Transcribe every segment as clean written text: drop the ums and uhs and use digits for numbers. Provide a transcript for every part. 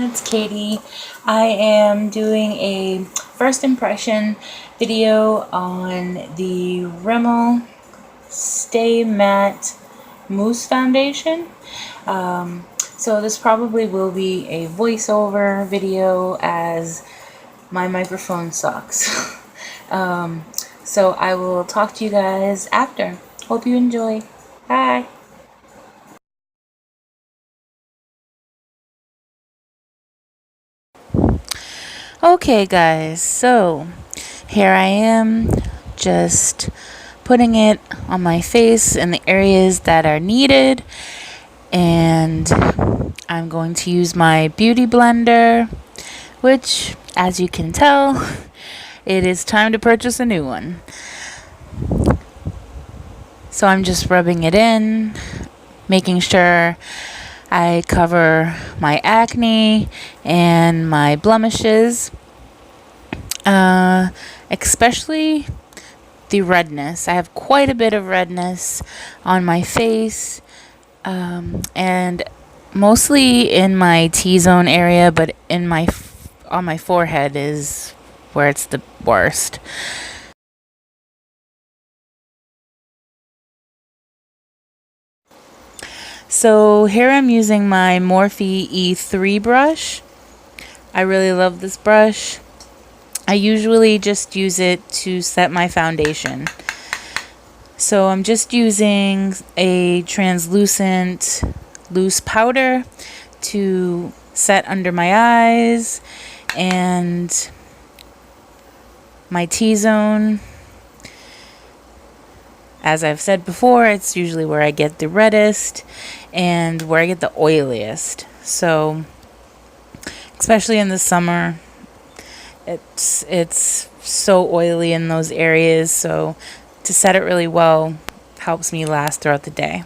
it's Katie. I am doing a first impression video on the Rimmel Stay Matte Mousse Foundation. So this probably will be a voiceover video as my microphone sucks. So I will talk to you guys after. Hope you enjoy. Bye. Okay guys, so here I am just putting it on my face in the areas that are needed, and I'm going to use my beauty blender, which as you can tell it is time to purchase a new one. So I'm just rubbing it in, making sure I cover my acne and my blemishes, especially the redness. I have quite a bit of redness on my face, and mostly in my T-zone area, but on my forehead is where it's the worst. So here I'm using my Morphe E3 brush. I really love this brush. I usually just use it to set my foundation. So I'm just using a translucent loose powder to set under my eyes and my T-zone. As I've said before, it's usually where I get the reddest and where I get the oiliest. So especially in the summer, it's so oily in those areas, so to set it really well helps me last throughout the day.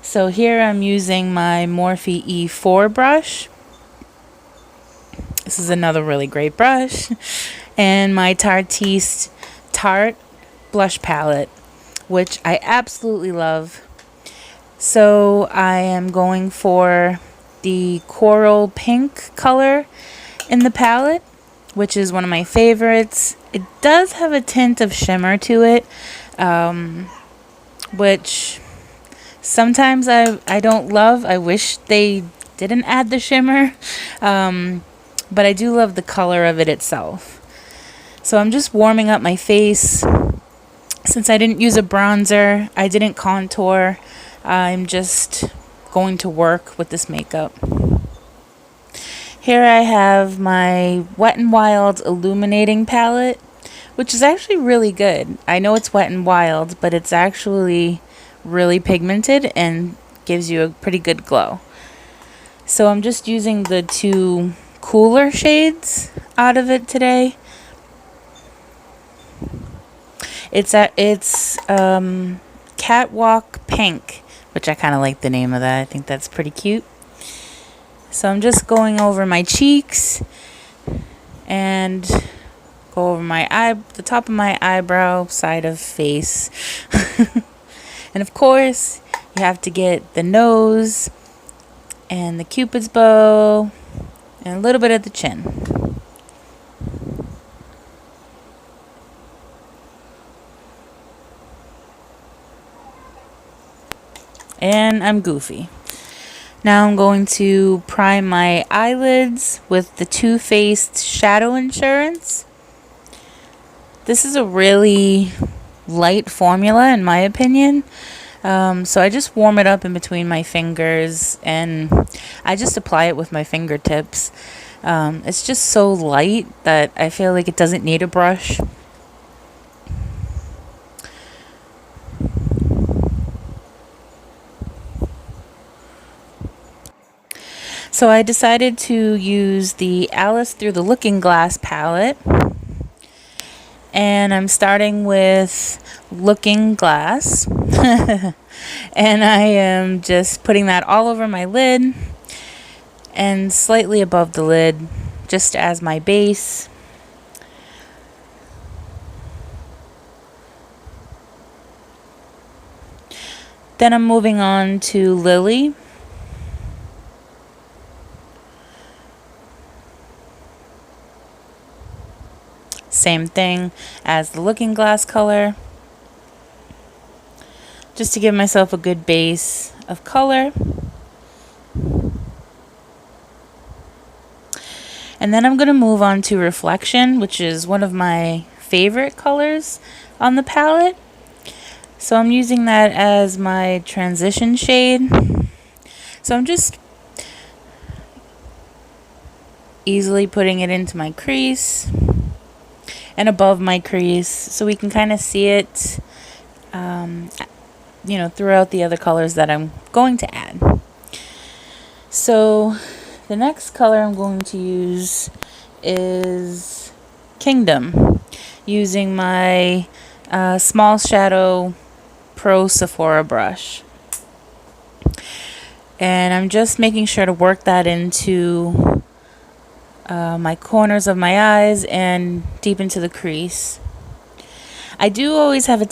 So here I'm using my Morphe E4 brush. This is another really great brush. And my Tarteist Tarte blush palette, which I absolutely love. So I am going for the coral pink color in the palette, which is one of my favorites. It does have a tint of shimmer to it, which sometimes I don't love. I wish they didn't add the shimmer, but I do love the color of it itself. So I'm just warming up my face. Since I didn't use a bronzer, I didn't contour, I'm just going to work with this makeup. Here I have my Wet n Wild Illuminating Palette, which is actually really good. I know it's Wet n Wild, but it's actually really pigmented and gives you a pretty good glow. So I'm just using the two cooler shades out of it today. It's Catwalk Pink, which I kind of like the name of that. I think that's pretty cute. So I'm just going over my cheeks and go over the top of my eyebrow, side of face. And of course, you have to get the nose and the Cupid's bow and a little bit of the chin. And I'm goofy. Now I'm going to prime my eyelids with the Too Faced Shadow Insurance. This is a really light formula in my opinion. So I just warm it up in between my fingers and I just apply it with my fingertips. It's just so light that I feel like it doesn't need a brush. So I decided to use the Alice Through the Looking Glass palette. And I'm starting with Looking Glass. And I am just putting that all over my lid and slightly above the lid, just as my base. Then I'm moving on to Lily. same thing as the Looking Glass color, just to give myself a good base of color. And then I'm going to move on to Reflection, which is one of my favorite colors on the palette. So I'm using that as my transition shade. So I'm just easily putting it into my crease and above my crease, so we can kind of see it, throughout the other colors that I'm going to add. So the next color I'm going to use is Kingdom, using my Small Shadow Pro Sephora brush. And I'm just making sure to work that into my corners of my eyes and deep into the crease. I do always have a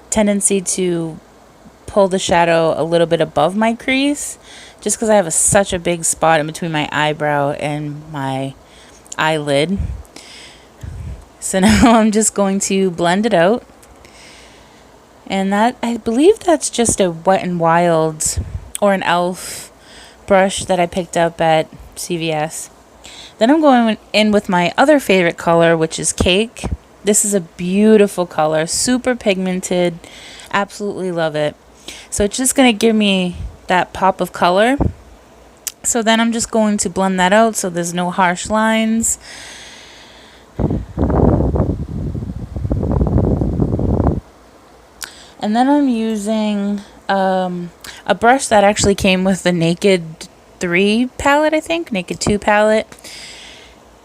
tendency to pull the shadow a little bit above my crease, just because I have such a big spot in between my eyebrow and my eyelid. So now I'm just going to blend it out. And that, I believe that's just a Wet n Wild or an e.l.f. brush that I picked up at CVS. Then I'm going in with my other favorite color, which is Cake. This is a beautiful color, super pigmented, absolutely love it. So it's just going to give me that pop of color. So then I'm just going to blend that out so there's no harsh lines. And then I'm using a brush that actually came with the Naked 3 palette, I think, Naked 2 palette.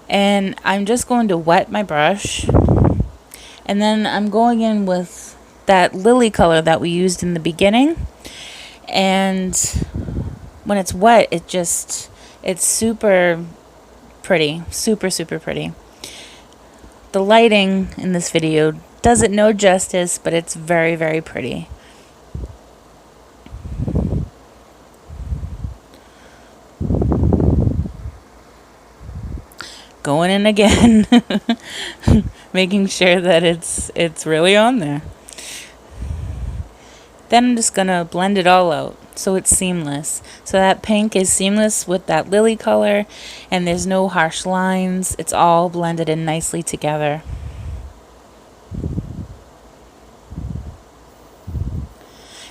And I'm just going to wet my brush. And then I'm going in with that lily color that we used in the beginning. And when it's wet, it's super pretty, super, super pretty. The lighting in this video does it no justice, but it's very, very pretty. Going in again, making sure that it's really on there. Then I'm just gonna blend it all out so it's seamless. So that pink is seamless with that lily color, and there's no harsh lines. It's all blended in nicely together.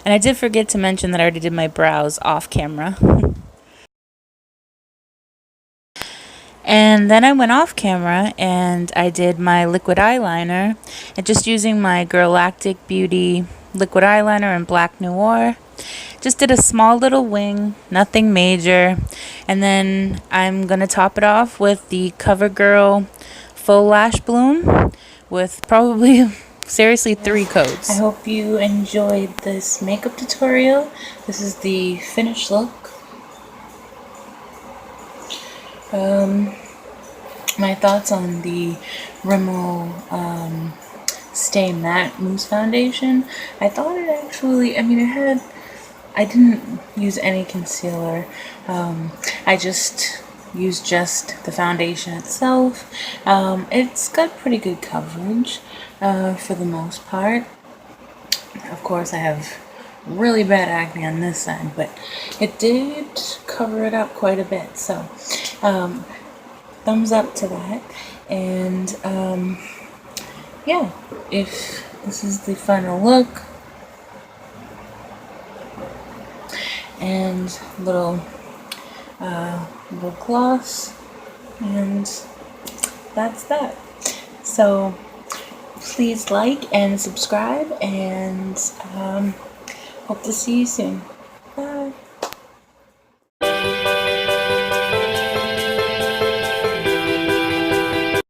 And I did forget to mention that I already did my brows off camera. And then I went off camera and I did my liquid eyeliner, and just using my Girlactic Beauty liquid eyeliner in Black Noir. Just did a small little wing, nothing major. And then I'm going to top it off with the CoverGirl Faux Lash Bloom with probably seriously 3 coats. I hope you enjoyed this makeup tutorial. This is the finished look. My thoughts on the Rimmel Stay Matte Mousse Foundation. I thought it actually, I didn't use any concealer. I just used the foundation itself. It's got pretty good coverage for the most part. Of course, I have really bad acne on this side, but it did cover it up quite a bit. So, thumbs up to that. And yeah, if this is the final look, and little gloss, and that's that. So please like and subscribe, and hope to see you soon. Bye.